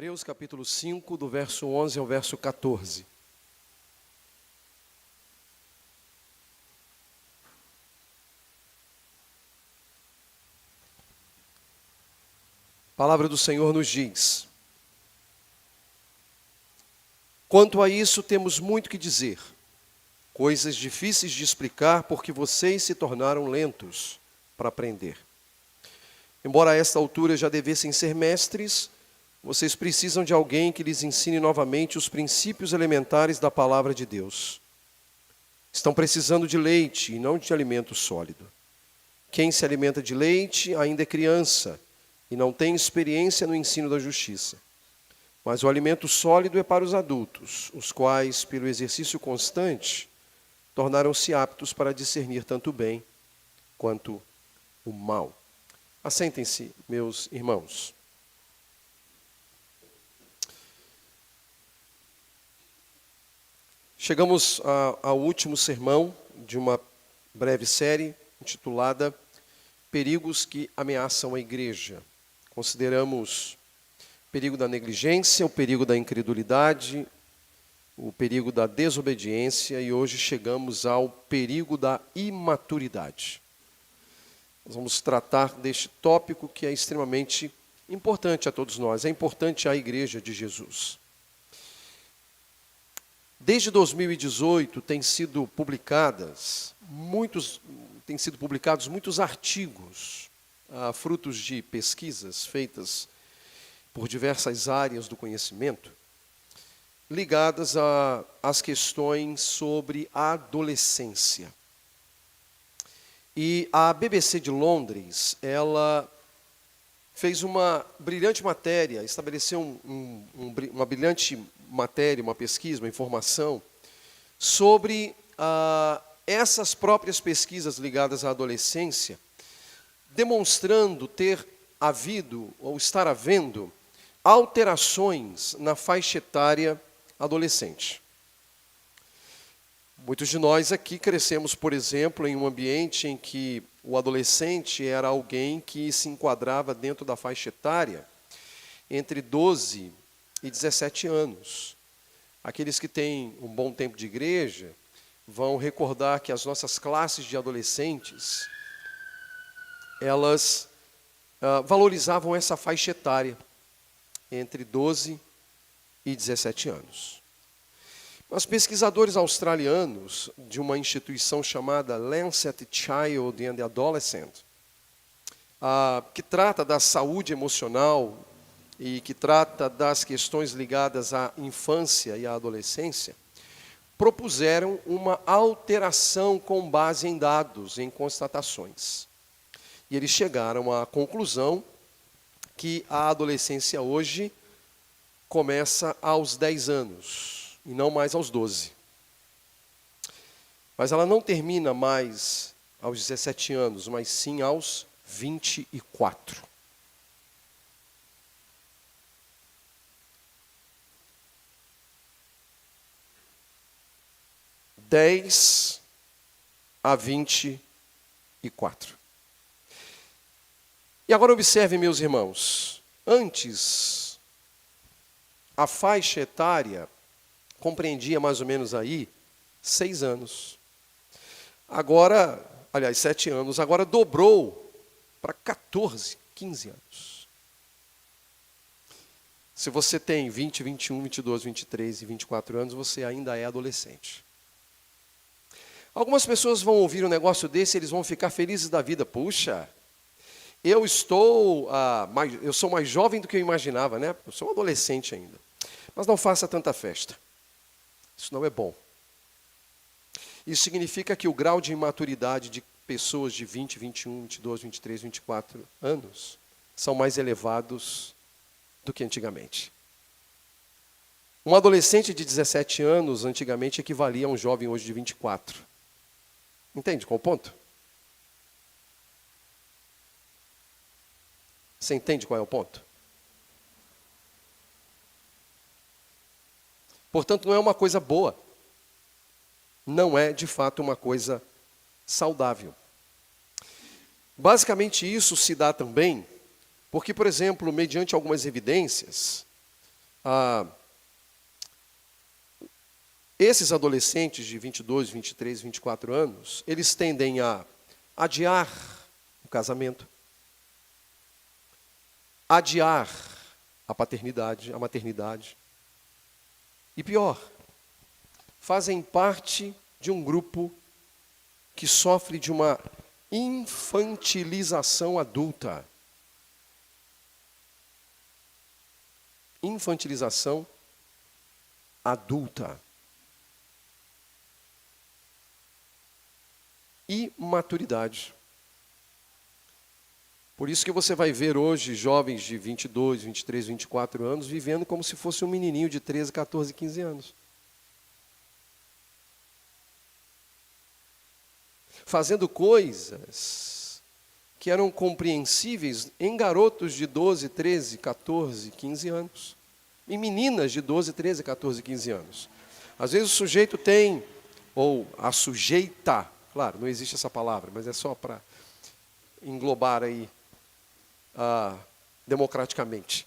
Hebreus capítulo 5, do verso 11 ao verso 14. A palavra do Senhor nos diz: quanto a isso temos muito que dizer, coisas difíceis de explicar porque vocês se tornaram lentos para aprender. Embora a esta altura já devessem ser mestres, vocês precisam de alguém que lhes ensine novamente os princípios elementares da palavra de Deus. Estão precisando de leite e não de alimento sólido. Quem se alimenta de leite ainda é criança e não tem experiência no ensino da justiça. Mas o alimento sólido é para os adultos, os quais, pelo exercício constante, tornaram-se aptos para discernir tanto o bem quanto o mal. Assentem-se, meus irmãos. Chegamos ao último sermão de uma breve série intitulada Perigos que ameaçam a igreja. Consideramos o perigo da negligência, o perigo da incredulidade, o perigo da desobediência e hoje chegamos ao perigo da imaturidade. Nós vamos tratar deste tópico que é extremamente importante a todos nós, é importante à igreja de Jesus. Desde 2018 têm sido publicados muitos artigos, frutos de pesquisas feitas por diversas áreas do conhecimento, ligadas às questões sobre a adolescência. E a BBC de Londres, ela fez uma brilhante matéria, estabeleceu uma brilhante matéria, uma pesquisa, uma informação sobre essas próprias pesquisas ligadas à adolescência, demonstrando ter havido ou estar havendo alterações na faixa etária adolescente. Muitos de nós aqui crescemos, por exemplo, em um ambiente em que o adolescente era alguém que se enquadrava dentro da faixa etária entre 12 e 17 anos. Aqueles que têm um bom tempo de igreja vão recordar que as nossas classes de adolescentes, elas valorizavam essa faixa etária entre 12 e 17 anos. Mas pesquisadores australianos de uma instituição chamada Lancet Child and Adolescent, que trata da saúde emocional e que trata das questões ligadas à infância e à adolescência, propuseram uma alteração com base em dados, em constatações. E eles chegaram à conclusão que a adolescência hoje começa aos 10 anos. E não mais aos 12. Mas ela não termina mais aos 17 anos, mas sim aos 24. (10 a 24). E agora observem, meus irmãos, antes a faixa etária compreendia mais ou menos aí 6 anos. Agora, 7 anos, agora dobrou para 14, 15 anos. Se você tem 20, 21, 22, 23 e 24 anos, você ainda é adolescente. Algumas pessoas vão ouvir um negócio desse e eles vão ficar felizes da vida. Puxa, eu sou mais jovem do que eu imaginava, né? Eu sou um adolescente ainda. Mas não faça tanta festa. Isso não é bom. Isso significa que o grau de imaturidade de pessoas de 20, 21, 22, 23, 24 anos são mais elevados do que antigamente. Um adolescente de 17 anos antigamente equivalia a um jovem hoje de 24. Entende qual é o ponto? Você entende qual é o ponto? Portanto, não é uma coisa boa. Não é, de fato, uma coisa saudável. Basicamente, isso se dá também porque, por exemplo, mediante algumas evidências, Esses adolescentes de 22, 23, 24 anos, eles tendem a adiar o casamento, adiar a paternidade, a maternidade. E pior, fazem parte de um grupo que sofre de uma infantilização adulta. Infantilização adulta. Imaturidade. Por isso que você vai ver hoje jovens de 22, 23, 24 anos vivendo como se fosse um menininho de 13, 14, 15 anos. Fazendo coisas que eram compreensíveis em garotos de 12, 13, 14, 15 anos. Em meninas de 12, 13, 14, 15 anos. Às vezes o sujeito tem, ou a sujeita, claro, não existe essa palavra, mas é só para englobar aí democraticamente.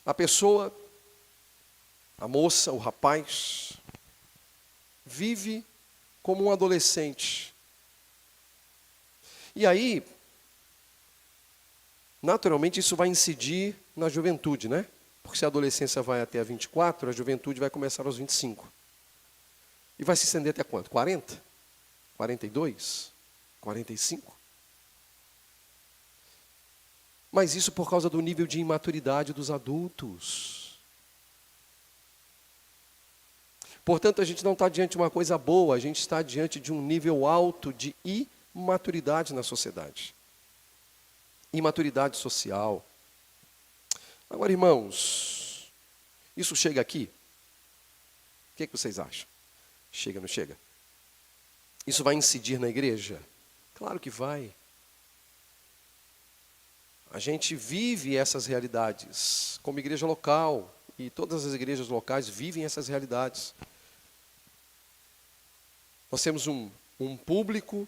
A pessoa, a moça, o rapaz, vive como um adolescente. E aí, naturalmente, isso vai incidir na juventude, né? Porque se a adolescência vai até a 24, a juventude vai começar aos 25. E vai se estender até quanto? 40? 42? 45? Mas isso por causa do nível de imaturidade dos adultos. Portanto, a gente não está diante de uma coisa boa, a gente está diante de um nível alto de imaturidade na sociedade. Imaturidade social. Agora, irmãos, isso chega aqui? O que vocês acham? Chega ou não chega? Isso vai incidir na igreja? Claro que vai. A gente vive essas realidades como igreja local, e todas as igrejas locais vivem essas realidades. Nós temos um público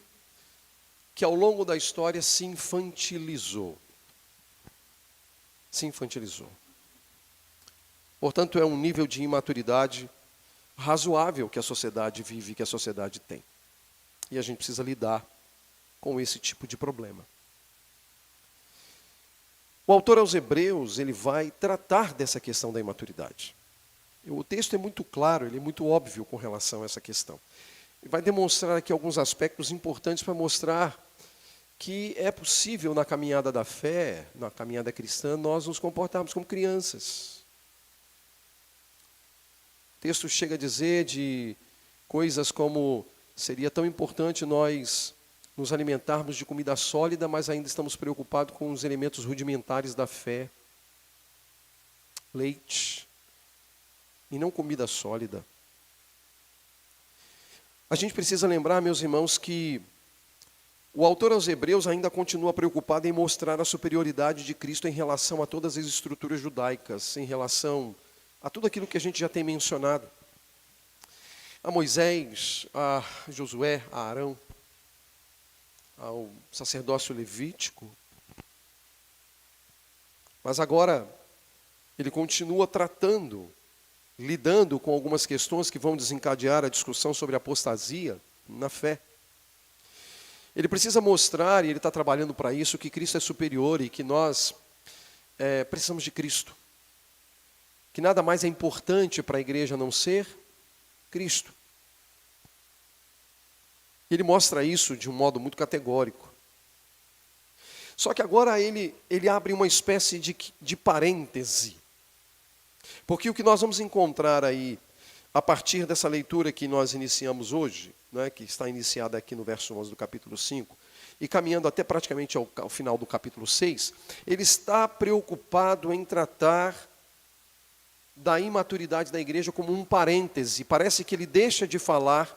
que ao longo da história se infantilizou. Se infantilizou. Portanto, é um nível de imaturidade razoável que a sociedade vive, que a sociedade tem. E a gente precisa lidar com esse tipo de problema. O autor aos Hebreus, ele vai tratar dessa questão da imaturidade. O texto é muito claro, ele é muito óbvio com relação a essa questão. Ele vai demonstrar aqui alguns aspectos importantes para mostrar que é possível na caminhada da fé, na caminhada cristã, nós nos comportarmos como crianças. O texto chega a dizer de coisas como seria tão importante nós nos alimentarmos de comida sólida, mas ainda estamos preocupados com os elementos rudimentares da fé. Leite. E não comida sólida. A gente precisa lembrar, meus irmãos, que o autor aos Hebreus ainda continua preocupado em mostrar a superioridade de Cristo em relação a todas as estruturas judaicas, em relação a tudo aquilo que a gente já tem mencionado. A Moisés, a Josué, a Arão, ao sacerdócio levítico. Mas agora ele continua tratando, lidando com algumas questões que vão desencadear a discussão sobre a apostasia na fé. Ele precisa mostrar, e ele está trabalhando para isso, que Cristo é superior e que nós precisamos de Cristo. Que nada mais é importante para a igreja a não ser Cristo. Ele mostra isso de um modo muito categórico. Só que agora ele abre uma espécie de parêntese. Porque o que nós vamos encontrar aí, a partir dessa leitura que nós iniciamos hoje, né, que está iniciada aqui no verso 11 do capítulo 5, e caminhando até praticamente ao final do capítulo 6, ele está preocupado em tratar da imaturidade da igreja como um parêntese. Parece que ele deixa de falar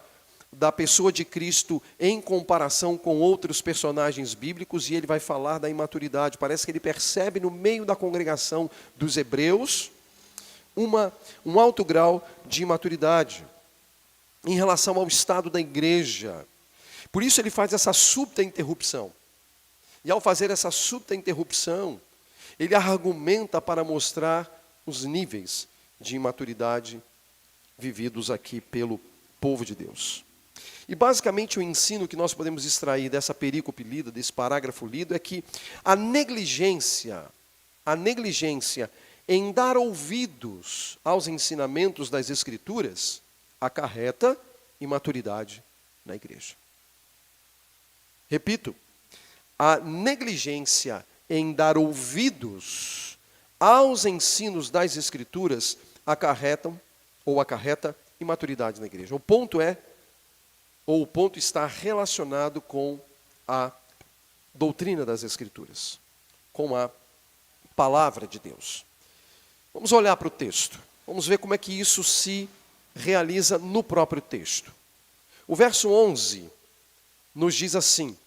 da pessoa de Cristo em comparação com outros personagens bíblicos, e ele vai falar da imaturidade. Parece que ele percebe no meio da congregação dos hebreus um alto grau de imaturidade em relação ao estado da igreja. Por isso ele faz essa súbita interrupção. E ao fazer essa súbita interrupção, Ele argumenta para mostrar os níveis de imaturidade vividos aqui pelo povo de Deus. E basicamente o ensino que nós podemos extrair dessa perícope lida, desse parágrafo lido, é que a negligência em dar ouvidos aos ensinamentos das Escrituras acarreta imaturidade na igreja. Repito, a negligência em dar ouvidos aos ensinos das Escrituras acarreta imaturidade na igreja. O ponto está relacionado com a doutrina das Escrituras, com a palavra de Deus. Vamos olhar para o texto. Vamos ver como é que isso se realiza no próprio texto. O verso 11 nos diz assim: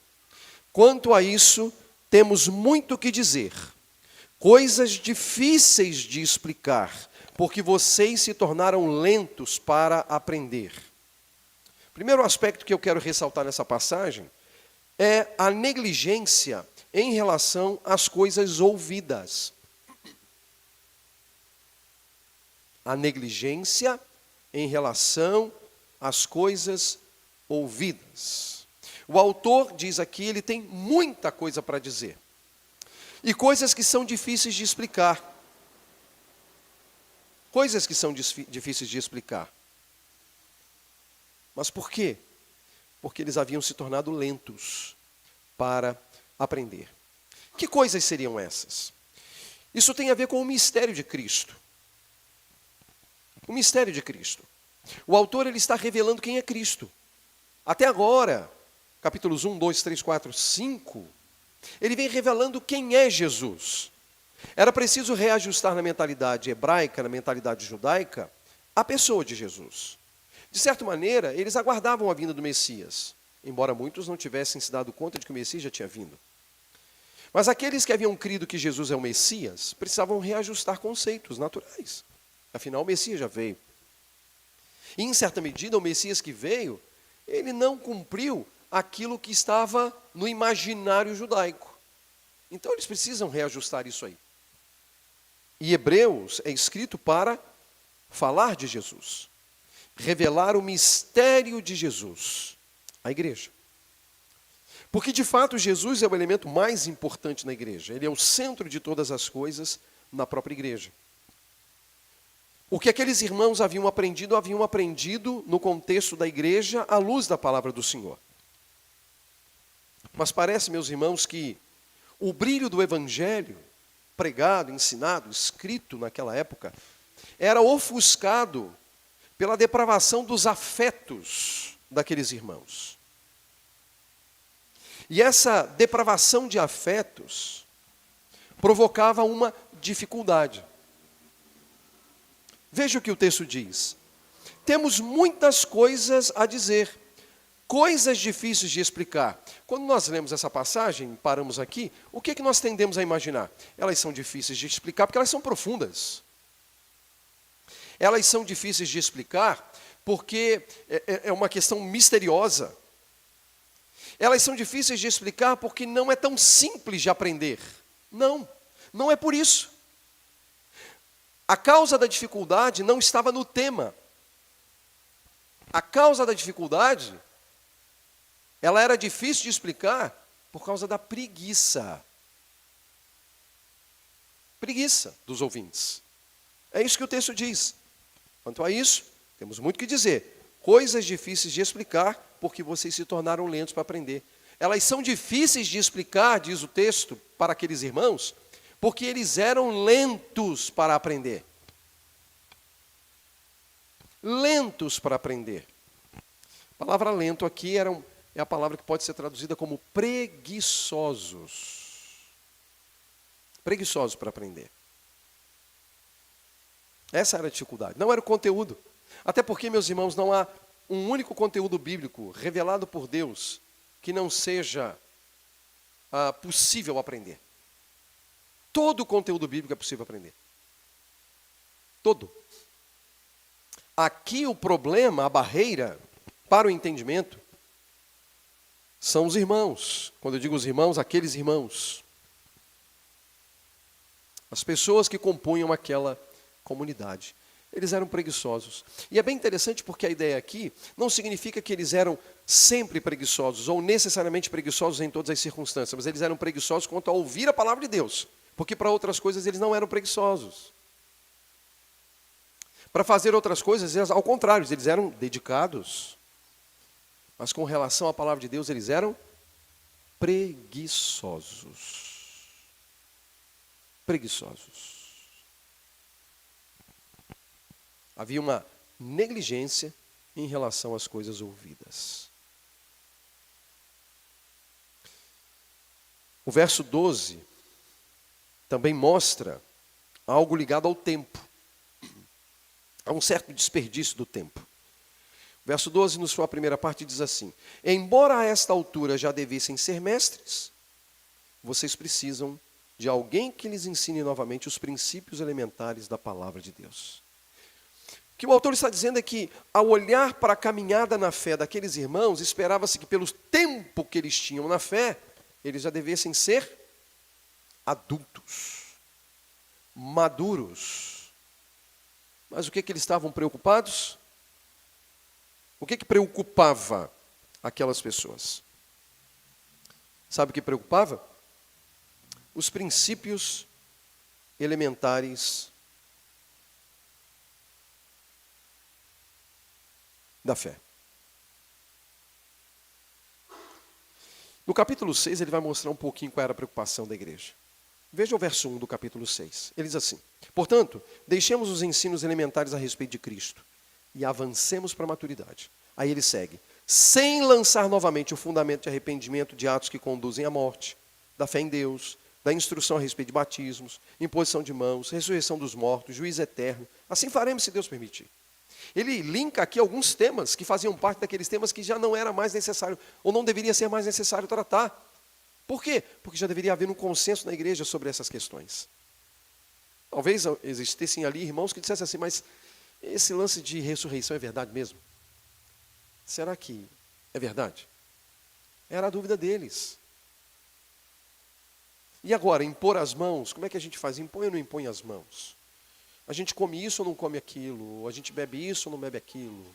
quanto a isso, temos muito que dizer, coisas difíceis de explicar, porque vocês se tornaram lentos para aprender. O primeiro aspecto que eu quero ressaltar nessa passagem é a negligência em relação às coisas ouvidas. A negligência em relação às coisas ouvidas. O autor diz aqui, ele tem muita coisa para dizer. E coisas que são difíceis de explicar. Coisas que são difíceis de explicar. Mas por quê? Porque eles haviam se tornado lentos para aprender. Que coisas seriam essas? Isso tem a ver com o mistério de Cristo. O mistério de Cristo. O autor ele está revelando quem é Cristo. Até agora, capítulos 1, 2, 3, 4, 5, ele vem revelando quem é Jesus. Era preciso reajustar na mentalidade hebraica, na mentalidade judaica, a pessoa de Jesus. De certa maneira, eles aguardavam a vinda do Messias, embora muitos não tivessem se dado conta de que o Messias já tinha vindo. Mas aqueles que haviam crido que Jesus é o Messias, precisavam reajustar conceitos naturais. Afinal, o Messias já veio. E, em certa medida, o Messias que veio, ele não cumpriu aquilo que estava no imaginário judaico. Então, eles precisam reajustar isso aí. E Hebreus é escrito para falar de Jesus. Revelar o mistério de Jesus à igreja. Porque, de fato, Jesus é o elemento mais importante na igreja. Ele é o centro de todas as coisas na própria igreja. O que aqueles irmãos haviam aprendido no contexto da igreja à luz da palavra do Senhor. Mas parece, meus irmãos, que o brilho do evangelho, pregado, ensinado, escrito naquela época, era ofuscado pela depravação dos afetos daqueles irmãos. E essa depravação de afetos provocava uma dificuldade. Veja o que o texto diz. Temos muitas coisas a dizer, coisas difíceis de explicar. Quando nós lemos essa passagem, paramos aqui, o que é que nós tendemos a imaginar? Elas são difíceis de explicar porque elas são profundas. Elas são difíceis de explicar porque é uma questão misteriosa. Elas são difíceis de explicar porque não é tão simples de aprender. Não, não é por isso. A causa da dificuldade não estava no tema. A causa da dificuldade, ela era difícil de explicar por causa da preguiça. Preguiça dos ouvintes. É isso que o texto diz. Quanto a isso, temos muito que dizer. Coisas difíceis de explicar porque vocês se tornaram lentos para aprender. Elas são difíceis de explicar, diz o texto, para aqueles irmãos, porque eles eram lentos para aprender. Lentos para aprender. A palavra lento aqui é a palavra que pode ser traduzida como preguiçosos. Preguiçosos para aprender. Essa era a dificuldade. Não era o conteúdo. Até porque, meus irmãos, não há um único conteúdo bíblico revelado por Deus que não seja possível aprender. Todo o conteúdo bíblico é possível aprender. Todo. Aqui o problema, a barreira para o entendimento, são os irmãos. Quando eu digo os irmãos, aqueles irmãos. as pessoas que compunham aquela comunidade. Eles eram preguiçosos. E é bem interessante porque a ideia aqui não significa que eles eram sempre preguiçosos ou necessariamente preguiçosos em todas as circunstâncias, mas eles eram preguiçosos quanto a ouvir a palavra de Deus, porque para outras coisas eles não eram preguiçosos. Para fazer outras coisas, ao contrário, eles eram dedicados. Mas com relação à palavra de Deus, eles eram preguiçosos. Preguiçosos. Havia uma negligência em relação às coisas ouvidas. O verso 12 também mostra algo ligado ao tempo. Há um certo desperdício do tempo. O verso 12, na sua primeira parte, diz assim: embora a esta altura já devessem ser mestres, vocês precisam de alguém que lhes ensine novamente os princípios elementares da palavra de Deus. O que o autor está dizendo é que, ao olhar para a caminhada na fé daqueles irmãos, esperava-se que, pelo tempo que eles tinham na fé, eles já devessem ser adultos, maduros. Mas o que eles estavam preocupados? O que preocupava aquelas pessoas? Sabe o que preocupava? Os princípios elementares da fé. No capítulo 6, ele vai mostrar um pouquinho qual era a preocupação da igreja. Veja o verso 1 do capítulo 6. Ele diz assim: portanto, deixemos os ensinos elementares a respeito de Cristo e avancemos para a maturidade. Aí ele segue: sem lançar novamente o fundamento de arrependimento de atos que conduzem à morte, da fé em Deus, da instrução a respeito de batismos, imposição de mãos, ressurreição dos mortos, juízo eterno. Assim faremos, se Deus permitir. Ele linka aqui alguns temas que faziam parte daqueles temas que já não era mais necessário, ou não deveria ser mais necessário tratar. Por quê? Porque já deveria haver um consenso na igreja sobre essas questões. Talvez existissem ali irmãos que dissessem assim: mas esse lance de ressurreição é verdade mesmo? Será que é verdade? Era a dúvida deles. E agora, impor as mãos, como é que a gente faz? Impõe ou não impõe as mãos? A gente come isso ou não come aquilo? A gente bebe isso ou não bebe aquilo?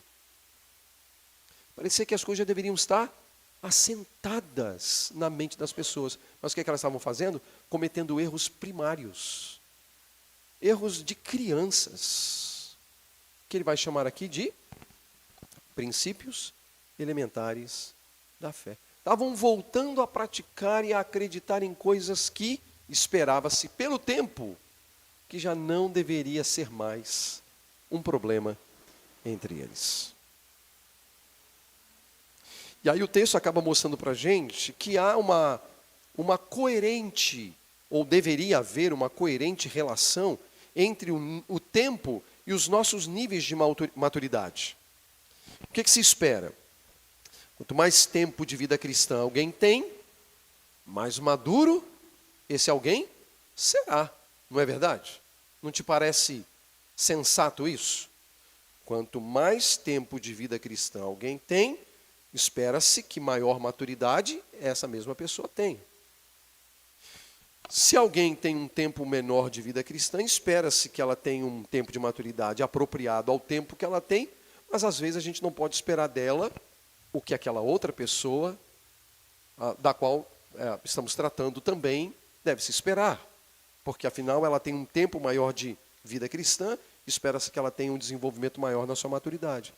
Parecia que as coisas já deveriam estar assentadas na mente das pessoas. Mas o que elas estavam fazendo? Cometendo erros primários. Erros de crianças. Que ele vai chamar aqui de princípios elementares da fé. Estavam voltando a praticar e a acreditar em coisas que esperava-se pelo tempo que já não deveria ser mais um problema entre eles. E aí o texto acaba mostrando para a gente que há uma coerente, ou deveria haver uma coerente relação entre o tempo e os nossos níveis de maturidade. O que se espera? Quanto mais tempo de vida cristã alguém tem, mais maduro esse alguém será. Não é verdade? Não te parece sensato isso? Quanto mais tempo de vida cristã alguém tem, espera-se que maior maturidade essa mesma pessoa tenha. Se alguém tem um tempo menor de vida cristã, espera-se que ela tenha um tempo de maturidade apropriado ao tempo que ela tem, mas às vezes a gente não pode esperar dela o que aquela outra pessoa, da qual estamos tratando também, deve se esperar. Porque afinal ela tem um tempo maior de vida cristã, espera-se que ela tenha um desenvolvimento maior na sua maturidade.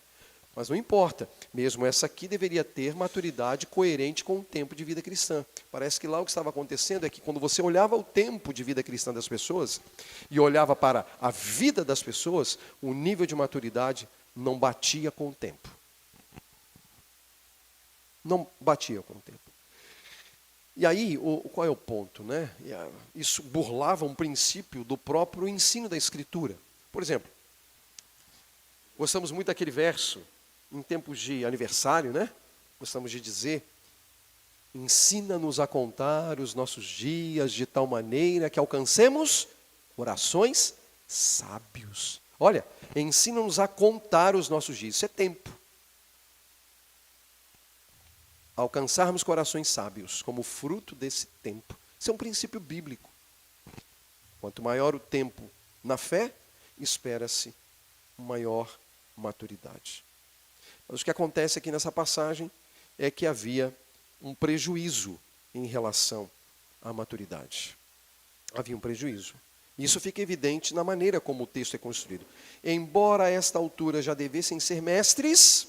Mas não importa, mesmo essa aqui deveria ter maturidade coerente com o tempo de vida cristã. Parece que lá o que estava acontecendo é que quando você olhava o tempo de vida cristã das pessoas e olhava para a vida das pessoas, o nível de maturidade não batia com o tempo. Não batia com o tempo. E aí, qual é o ponto, né? Isso burlava um princípio do próprio ensino da Escritura. Por exemplo, gostamos muito daquele verso, em tempos de aniversário, né? Gostamos de dizer: ensina-nos a contar os nossos dias de tal maneira que alcancemos corações sábios. Olha, ensina-nos a contar os nossos dias. Isso é tempo. Alcançarmos corações sábios como fruto desse tempo. Isso é um princípio bíblico. Quanto maior o tempo na fé, espera-se maior maturidade. Mas o que acontece aqui nessa passagem é que havia um prejuízo em relação à maturidade. Havia um prejuízo. Isso fica evidente na maneira como o texto é construído. Embora a esta altura já devessem ser mestres,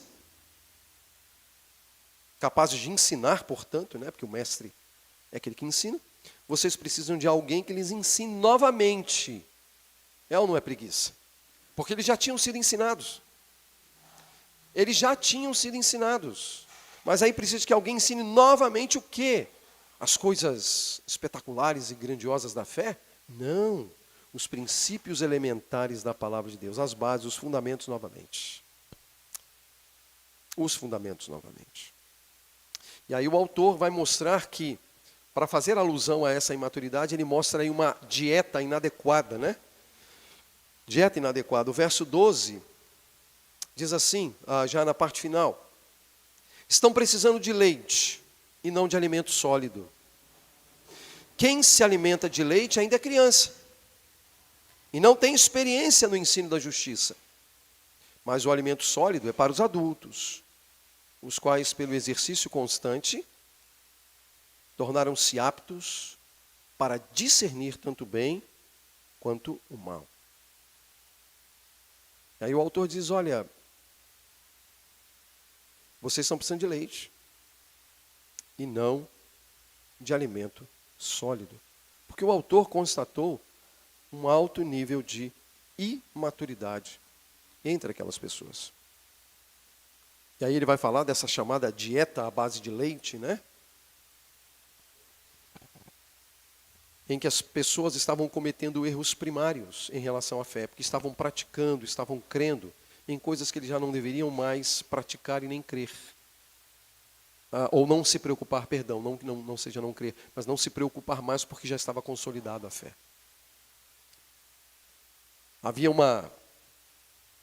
capazes de ensinar, portanto, né, porque o mestre é aquele que ensina, vocês precisam de alguém que lhes ensine novamente. É ou não é preguiça? Porque eles já tinham sido ensinados. Eles já tinham sido ensinados. Mas aí precisa que alguém ensine novamente o quê? As coisas espetaculares e grandiosas da fé? Não. Os princípios elementares da palavra de Deus, as bases, os fundamentos novamente. Os fundamentos novamente. E aí o autor vai mostrar que, para fazer alusão a essa imaturidade, ele mostra aí uma dieta inadequada, né? Dieta inadequada. O verso 12 diz assim, já na parte final: estão precisando de leite e não de alimento sólido. Quem se alimenta de leite ainda é criança e não tem experiência no ensino da justiça. Mas o alimento sólido é para os adultos, os quais, pelo exercício constante, tornaram-se aptos para discernir tanto o bem quanto o mal. Aí o autor diz, olha, vocês estão precisando de leite e não de alimento sólido. Porque o autor constatou um alto nível de imaturidade entre aquelas pessoas. E aí ele vai falar dessa chamada dieta à base de leite, né? Em que as pessoas estavam cometendo erros primários em relação à fé, porque estavam praticando, estavam crendo em coisas que eles já não deveriam mais praticar e nem crer. Ou não se preocupar, perdão, não seja não crer, mas não se preocupar mais porque já estava consolidada a fé. Havia uma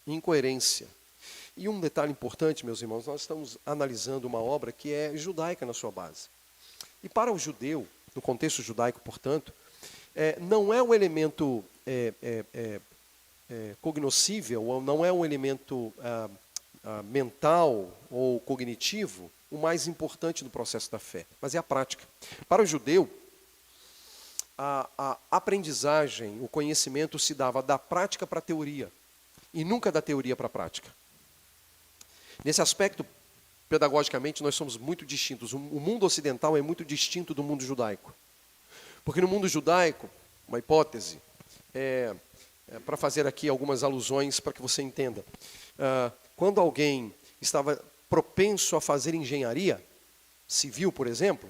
incoerência. E um detalhe importante, meus irmãos, nós estamos analisando uma obra que é judaica na sua base. E para o judeu, no contexto judaico, portanto, não é um elemento cognoscível, ou não é um elemento mental ou cognitivo o mais importante do processo da fé, mas é a prática. Para o judeu, a aprendizagem, o conhecimento se dava da prática para a teoria, e nunca da teoria para a prática. Nesse aspecto, pedagogicamente, nós somos muito distintos. O mundo ocidental é muito distinto do mundo judaico. Porque no mundo judaico, uma hipótese, para fazer aqui algumas alusões para que você entenda. Quando alguém estava propenso a fazer engenharia civil, por exemplo,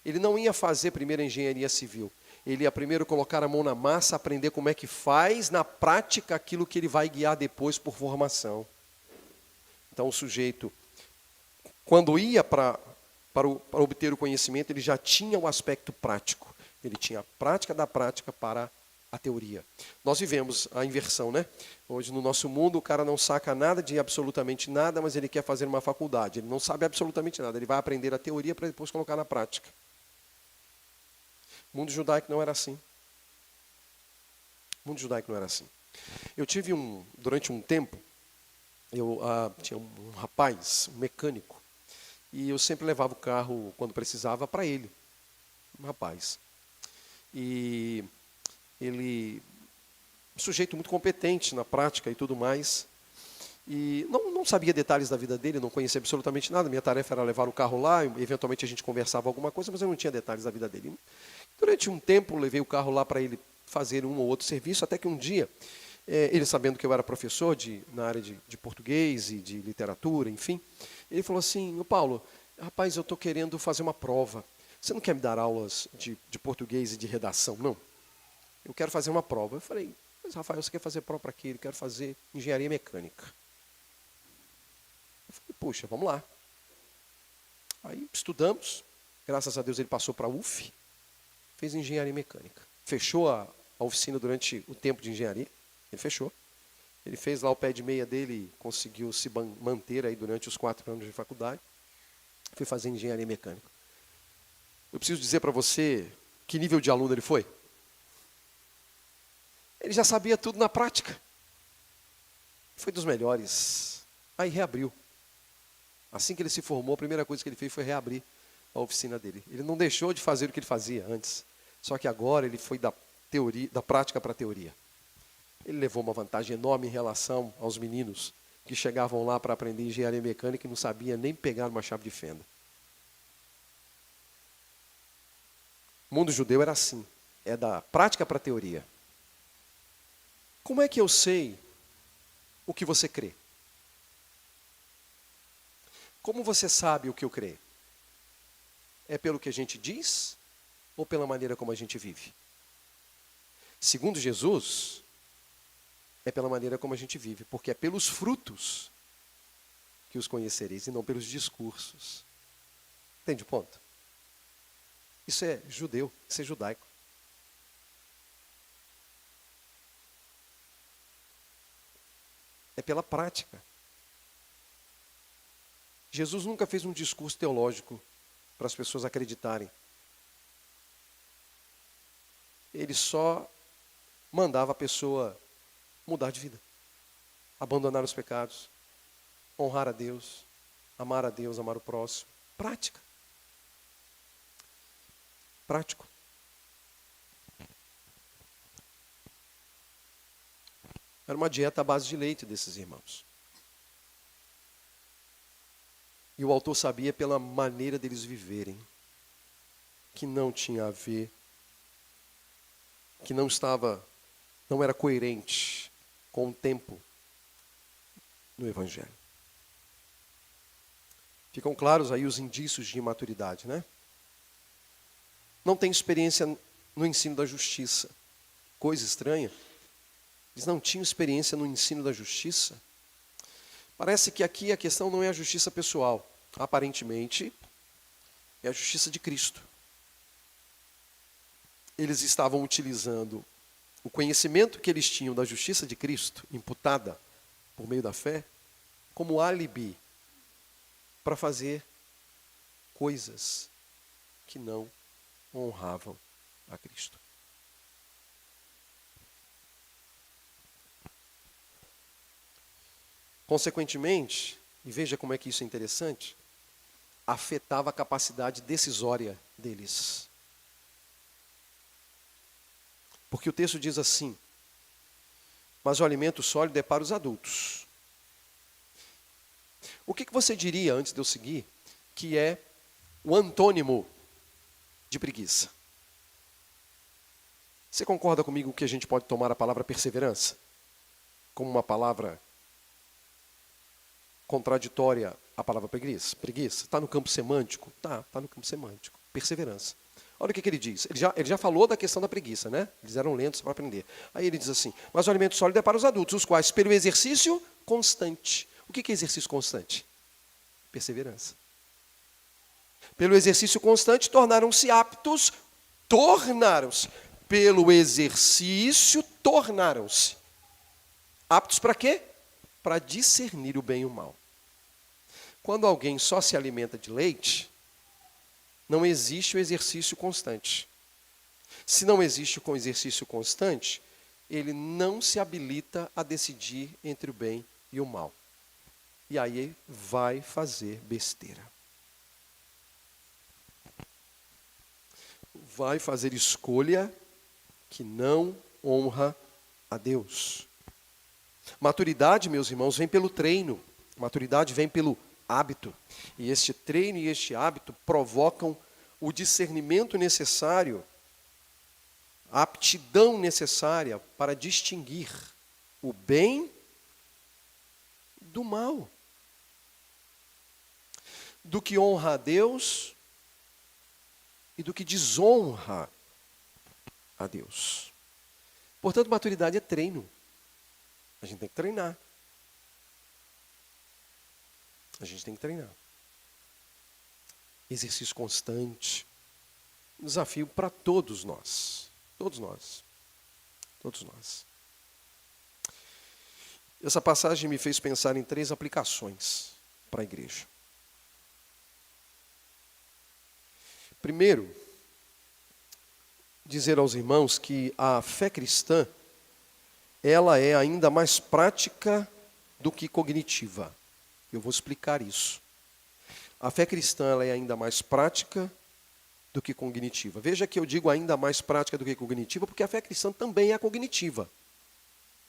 ele não ia fazer primeiro a engenharia civil. Ele ia primeiro colocar a mão na massa, aprender como é que faz, na prática, aquilo que ele vai guiar depois por formação. Então, o sujeito, quando ia para obter o conhecimento, ele já tinha o aspecto prático. Ele tinha a prática da prática para a teoria. Nós vivemos a inversão, né? Hoje, no nosso mundo, o cara não saca nada de absolutamente nada, mas ele quer fazer uma faculdade. Ele não sabe absolutamente nada. Ele vai aprender a teoria para depois colocar na prática. O mundo judaico não era assim. O mundo judaico não era assim. Eu tive durante um tempo, eu tinha um rapaz, um mecânico, e eu sempre levava o carro, quando precisava, para ele. Um rapaz. E ele, um sujeito muito competente na prática e tudo mais, e não sabia detalhes da vida dele, não conhecia absolutamente nada. Minha tarefa era levar o carro lá, eventualmente a gente conversava alguma coisa, mas eu não tinha detalhes da vida dele. Durante um tempo, levei o carro lá para ele fazer um ou outro serviço, até que um dia, ele sabendo que eu era professor na área de português e de literatura, enfim, ele falou assim, Paulo, rapaz, eu estou querendo fazer uma prova. Você não quer me dar aulas de português e de redação, não? Eu quero fazer uma prova. Eu falei, mas Rafael, você quer fazer prova para quê? Eu quero fazer engenharia mecânica. Eu falei, puxa, vamos lá. Aí estudamos, graças a Deus ele passou para a UF, fez engenharia mecânica. Fechou a oficina durante o tempo de engenharia, ele fechou. Ele fez lá o pé de meia dele e conseguiu se manter aí durante os 4 anos de faculdade. Foi fazer engenharia mecânica. Eu preciso dizer para você que nível de aluno ele foi. Ele já sabia tudo na prática. Foi dos melhores. Aí reabriu. Assim que ele se formou, a primeira coisa que ele fez foi reabrir a oficina dele. Ele não deixou de fazer o que ele fazia antes. Só que agora ele foi da prática para a teoria. Ele levou uma vantagem enorme em relação aos meninos que chegavam lá para aprender engenharia mecânica e não sabiam nem pegar uma chave de fenda. O mundo judeu era assim. É da prática para a teoria. Como é que eu sei o que você crê? Como você sabe o que eu creio? É pelo que a gente diz ou pela maneira como a gente vive? Segundo Jesus, é pela maneira como a gente vive, porque é pelos frutos que os conhecereis e não pelos discursos. Entende o ponto? Isso é judeu, isso é judaico. É pela prática. Jesus nunca fez um discurso teológico para as pessoas acreditarem. Ele só mandava a pessoa mudar de vida, abandonar os pecados, honrar a Deus, amar o próximo. Prática. Prático. Era uma dieta à base de leite desses irmãos. E o autor sabia pela maneira deles viverem, que não tinha a ver, que não era coerente com o tempo no Evangelho. Ficam claros aí os indícios de imaturidade, né? Não tem experiência no ensino da justiça. Coisa estranha. Eles não tinham experiência no ensino da justiça. Parece que aqui a questão não é a justiça pessoal. Aparentemente, é a justiça de Cristo. Eles estavam utilizando o conhecimento que eles tinham da justiça de Cristo, imputada por meio da fé, como álibi para fazer coisas que não honravam a Cristo. Consequentemente, e veja como é que isso é interessante, afetava a capacidade decisória deles. Porque o texto diz assim: mas o alimento sólido é para os adultos. O que você diria, antes de eu seguir, que é o antônimo de preguiça? Você concorda comigo que a gente pode tomar a palavra perseverança como uma palavra contraditória à palavra preguiça? Preguiça. Está no campo semântico? Está no campo semântico. Perseverança. Olha o que ele diz. Ele já falou da questão da preguiça, né? Eles eram lentos para aprender. Aí ele diz assim: mas o alimento sólido é para os adultos, os quais, pelo exercício constante. O que é exercício constante? Perseverança. Pelo exercício constante, tornaram-se aptos. Pelo exercício, tornaram-se. Aptos para quê? Para discernir o bem e o mal. Quando alguém só se alimenta de leite, não existe o exercício constante. Se não existe o exercício constante, ele não se habilita a decidir entre o bem e o mal. E aí vai fazer besteira. Vai fazer escolha que não honra a Deus. Maturidade, meus irmãos, vem pelo treino. Maturidade vem pelo hábito. E este treino e este hábito provocam o discernimento necessário, a aptidão necessária para distinguir o bem do mal. Do que honra a Deus e do que desonra a Deus. Portanto, maturidade é treino. A gente tem que treinar. A gente tem que treinar. Exercício constante. Um desafio para todos nós. Todos nós. Todos nós. Essa passagem me fez pensar em 3 aplicações para a igreja. Primeiro, dizer aos irmãos que a fé cristã ela é ainda mais prática do que cognitiva. Eu vou explicar isso. A fé cristã ela é ainda mais prática do que cognitiva. Veja que eu digo ainda mais prática do que cognitiva, porque a fé cristã também é cognitiva.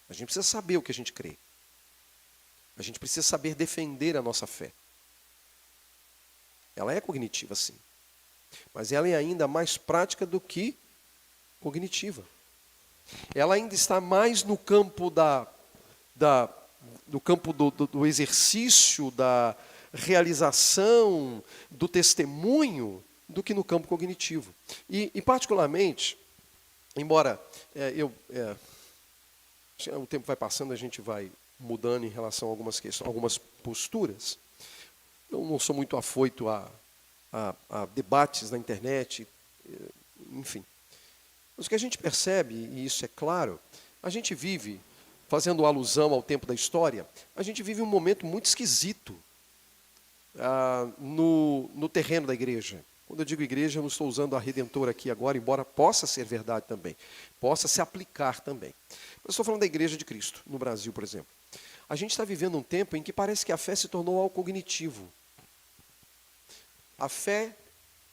A gente precisa saber o que a gente crê. A gente precisa saber defender a nossa fé. Ela é cognitiva, sim. Mas ela é ainda mais prática do que cognitiva. Ela ainda está mais no campo do exercício, da realização, do testemunho, do que no campo cognitivo. E particularmente, embora o tempo vai passando, a gente vai mudando em relação a algumas questões, algumas posturas. Eu não sou muito afoito a debates na internet, enfim. Mas o que a gente percebe, e isso é claro, a gente vive, fazendo alusão ao tempo da história, a gente vive um momento muito esquisito no terreno da igreja. Quando eu digo igreja, eu não estou usando a Redentor aqui agora, embora possa ser verdade também, possa se aplicar também. Eu estou falando da igreja de Cristo, no Brasil, por exemplo. A gente está vivendo um tempo em que parece que a fé se tornou algo cognitivo. A fé,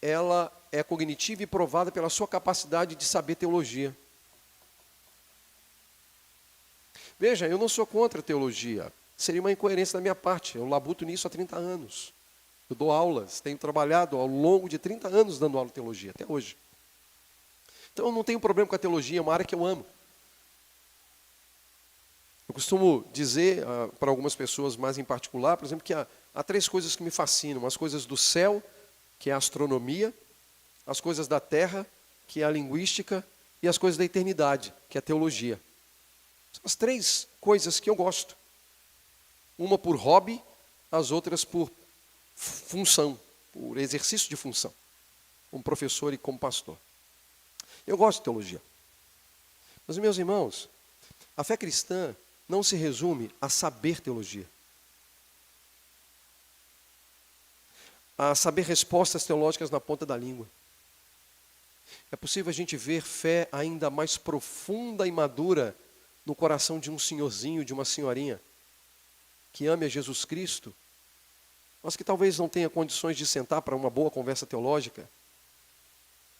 ela é cognitiva e provada pela sua capacidade de saber teologia. Veja, eu não sou contra a teologia. Seria uma incoerência da minha parte. Eu labuto nisso há 30 anos. Eu dou aulas, tenho trabalhado ao longo de 30 anos dando aula de teologia, até hoje. Então eu não tenho problema com a teologia, é uma área que eu amo. Eu costumo dizer para algumas pessoas mais em particular, por exemplo, que há 3 coisas que me fascinam. As coisas do céu, que é a astronomia, as coisas da terra, que é a linguística, e as coisas da eternidade, que é a teologia. São as 3 coisas que eu gosto. Uma por hobby, as outras por função, por exercício de função, como professor e como pastor. Eu gosto de teologia. Mas, meus irmãos, a fé cristã não se resume a saber teologia, a saber respostas teológicas na ponta da língua. É possível a gente ver fé ainda mais profunda e madura no coração de um senhorzinho, de uma senhorinha, que ame a Jesus Cristo, mas que talvez não tenha condições de sentar para uma boa conversa teológica,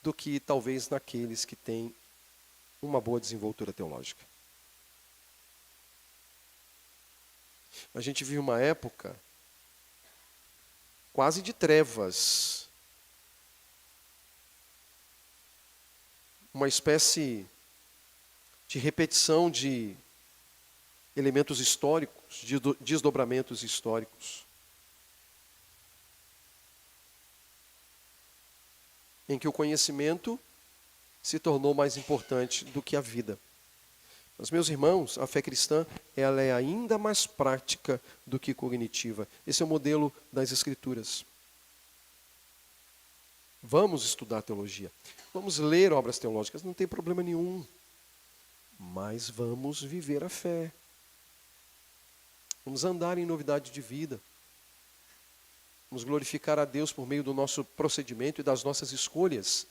do que talvez naqueles que têm uma boa desenvoltura teológica. A gente vive uma época quase de trevas, uma espécie de repetição de elementos históricos, de desdobramentos históricos, em que o conhecimento se tornou mais importante do que a vida. Mas, meus irmãos, a fé cristã ela é ainda mais prática do que cognitiva. Esse é o modelo das Escrituras. Vamos estudar teologia, vamos ler obras teológicas, não tem problema nenhum. Mas vamos viver a fé. Vamos andar em novidade de vida. Vamos glorificar a Deus por meio do nosso procedimento e das nossas escolhas.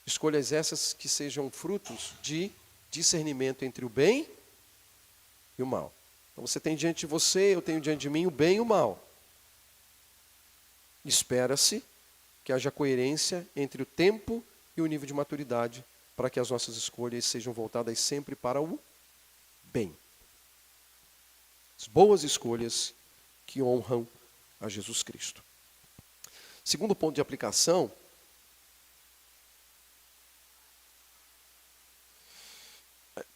Escolhas essas que sejam frutos de discernimento entre o bem e o mal. Então você tem diante de você, eu tenho diante de mim o bem e o mal. Espera-se que haja coerência entre o tempo e o nível de maturidade para que as nossas escolhas sejam voltadas sempre para o bem. As boas escolhas que honram a Jesus Cristo. Segundo ponto de aplicação,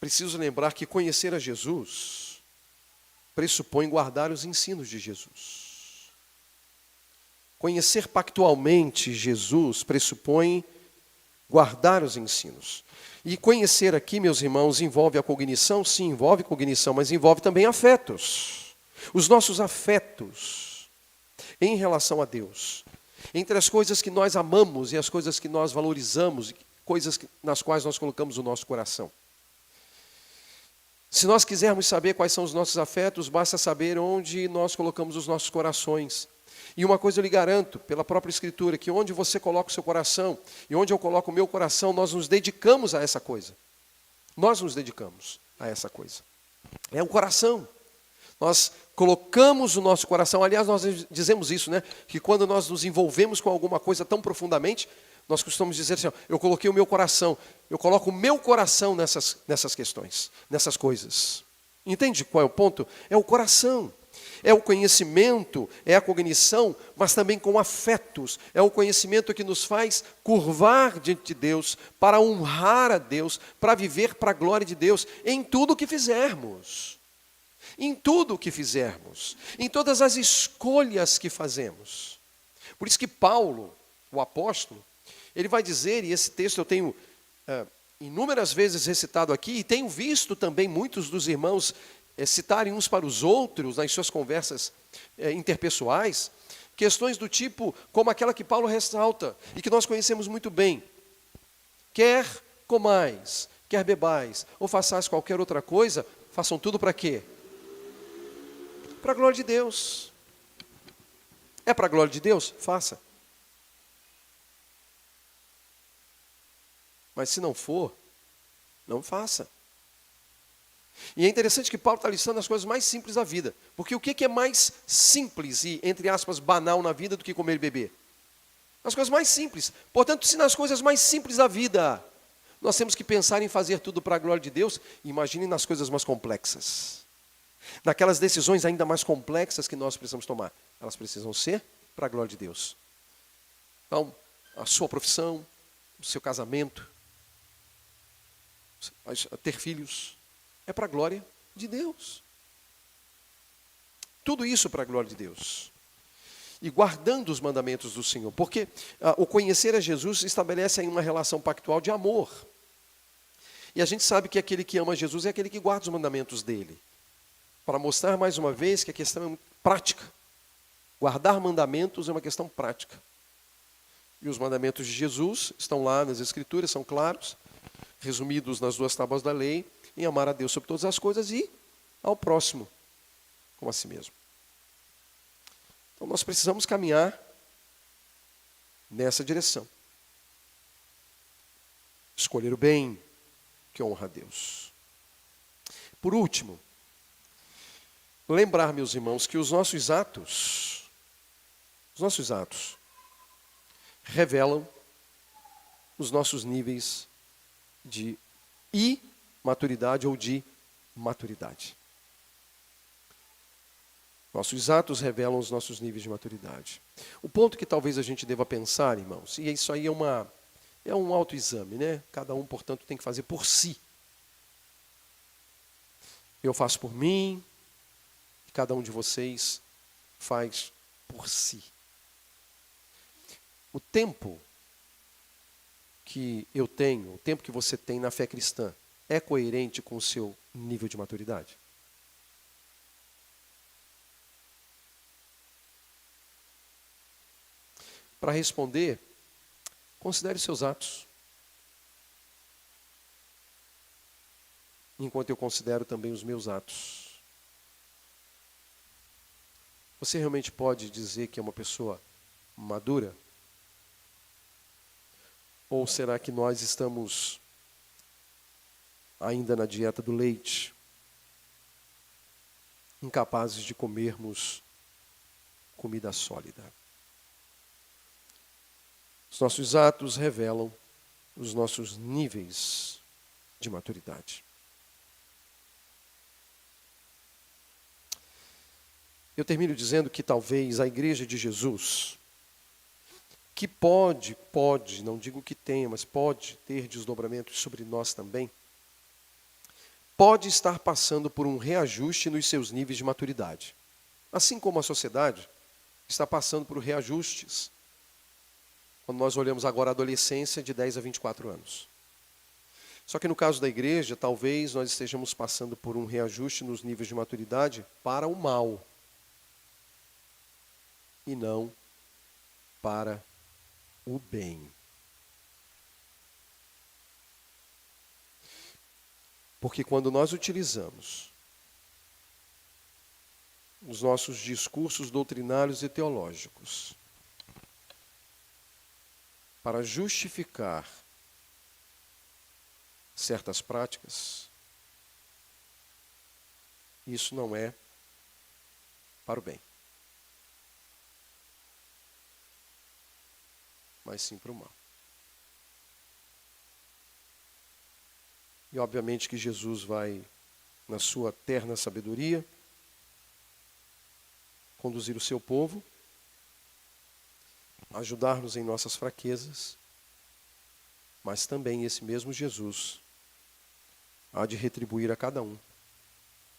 preciso lembrar que conhecer a Jesus pressupõe guardar os ensinos de Jesus. Conhecer pactualmente Jesus pressupõe guardar os ensinos. E conhecer aqui, meus irmãos, envolve a cognição? Sim, envolve cognição, mas envolve também afetos. Os nossos afetos em relação a Deus. Entre as coisas que nós amamos e as coisas que nós valorizamos, coisas nas quais nós colocamos o nosso coração. Se nós quisermos saber quais são os nossos afetos, basta saber onde nós colocamos os nossos corações. E uma coisa eu lhe garanto, pela própria Escritura, que onde você coloca o seu coração e onde eu coloco o meu coração, nós nos dedicamos a essa coisa. Nós nos dedicamos a essa coisa. É o coração. Nós colocamos o nosso coração, aliás, nós dizemos isso, né? Que quando nós nos envolvemos com alguma coisa tão profundamente, nós costumamos dizer assim, ó, eu coloquei o meu coração, eu coloco o meu coração nessas questões, nessas coisas. Entende qual é o ponto? É o coração. É o conhecimento, é a cognição, mas também com afetos. É o conhecimento que nos faz curvar diante de Deus, para honrar a Deus, para viver para a glória de Deus, em tudo o que fizermos. Em tudo o que fizermos. Em todas as escolhas que fazemos. Por isso que Paulo, o apóstolo, ele vai dizer, e esse texto eu tenho inúmeras vezes recitado aqui, e tenho visto também muitos dos irmãos citarem uns para os outros nas suas conversas interpessoais, questões do tipo como aquela que Paulo ressalta e que nós conhecemos muito bem. Quer comais, quer bebais, ou façais qualquer outra coisa, façam tudo para quê? Para a glória de Deus. É para a glória de Deus? Faça. Mas se não for, não faça. E é interessante que Paulo está listando as coisas mais simples da vida. Porque o que é mais simples e, entre aspas, banal na vida do que comer e beber? As coisas mais simples. Portanto, se nas coisas mais simples da vida nós temos que pensar em fazer tudo para a glória de Deus, imagine nas coisas mais complexas. Naquelas decisões ainda mais complexas que nós precisamos tomar. Elas precisam ser para a glória de Deus. Então, a sua profissão, o seu casamento, ter filhos, é para a glória de Deus. Tudo isso para a glória de Deus. E guardando os mandamentos do Senhor. Porque o conhecer a Jesus estabelece aí uma relação pactual de amor. E a gente sabe que aquele que ama Jesus é aquele que guarda os mandamentos dele. Para mostrar mais uma vez que a questão é muito prática. Guardar mandamentos é uma questão prática. E os mandamentos de Jesus estão lá nas Escrituras, são claros, resumidos nas 2 tábuas da lei, em amar a Deus sobre todas as coisas e ao próximo, como a si mesmo. Então nós precisamos caminhar nessa direção. Escolher o bem que honra a Deus. Por último, lembrar, meus irmãos, que os nossos atos revelam os nossos níveis de imaturidade ou de maturidade. Nossos atos revelam os nossos níveis de maturidade. O ponto que talvez a gente deva pensar, irmãos, e isso aí é um autoexame, né? Cada um, portanto, tem que fazer por si. Eu faço por mim, e cada um de vocês faz por si. O tempo que eu tenho, o tempo que você tem na fé cristã, é coerente com o seu nível de maturidade? Para responder, considere os seus atos. Enquanto eu considero também os meus atos. Você realmente pode dizer que é uma pessoa madura? Ou será que nós estamos ainda na dieta do leite, incapazes de comermos comida sólida? Os nossos atos revelam os nossos níveis de maturidade. Eu termino dizendo que talvez a Igreja de Jesus, que pode, não digo que tenha, mas pode ter desdobramentos sobre nós também, pode estar passando por um reajuste nos seus níveis de maturidade. Assim como a sociedade está passando por reajustes, quando nós olhamos agora a adolescência de 10 a 24 anos. Só que no caso da igreja, talvez nós estejamos passando por um reajuste nos níveis de maturidade para o mal, e não para o bem. Porque quando nós utilizamos os nossos discursos doutrinários e teológicos para justificar certas práticas, Isso não é para o bem, mas sim para o mal. E obviamente que Jesus vai, na sua terna sabedoria, conduzir o seu povo, ajudar-nos em nossas fraquezas, mas também esse mesmo Jesus há de retribuir a cada um,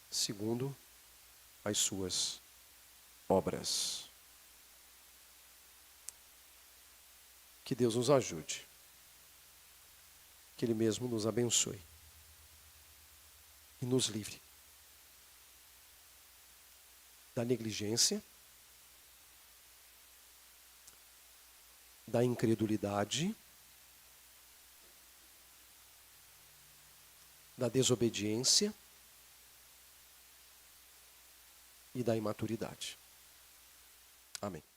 segundo as suas obras. Que Deus nos ajude, que Ele mesmo nos abençoe e nos livre da negligência, da incredulidade, da desobediência e da imaturidade. Amém.